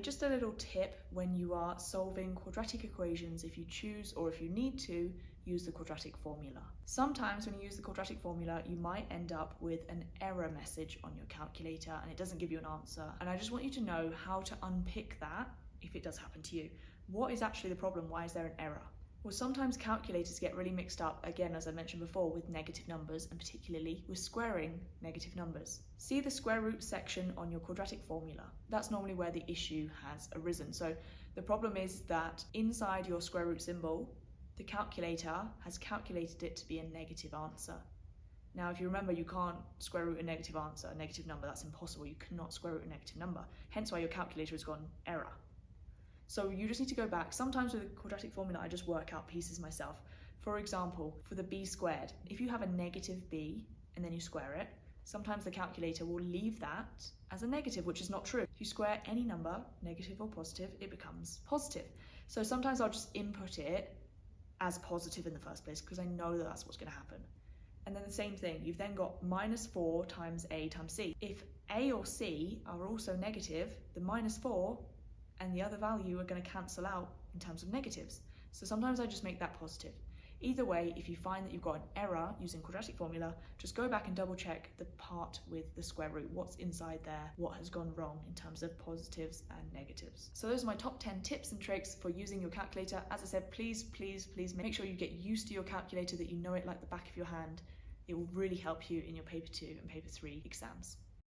Finally, just a little tip when you are solving quadratic equations, if you choose or if you need to use the quadratic formula. Sometimes when you use the quadratic formula, you might end up with an error message on your calculator and it doesn't give you an answer. And I just want you to know how to unpick that if it does happen to you. What is actually the problem? Why is there an error? Well, sometimes calculators get really mixed up, again, as I mentioned before, with negative numbers and particularly with squaring negative numbers. See the square root section on your quadratic formula. That's normally where the issue has arisen. So the problem is that inside your square root symbol, the calculator has calculated it to be a negative answer. Now, if you remember, you can't square root a negative answer, a negative number. That's impossible. You cannot square root a negative number. Hence why your calculator has gone error. So you just need to go back. Sometimes with a quadratic formula, I just work out pieces myself. For example, for the b squared, if you have a negative b and then you square it, sometimes the calculator will leave that as a negative, which is not true. If you square any number, negative or positive, it becomes positive. So sometimes I'll just input it as positive in the first place because I know that that's what's going to happen. And then the same thing, you've then got minus 4 times a times c. If a or c are also negative, the minus 4 and the other value are going to cancel out in terms of negatives. So sometimes I just make that positive. Either way, if you find that you've got an error using quadratic formula, just go back and double check the part with the square root, what's inside there, what has gone wrong in terms of positives and negatives. So those are my top 10 tips and tricks for using your calculator. As I said, please make sure you get used to your calculator, that you know it like the back of your hand. It will really help you in your paper 2 and paper 3 exams.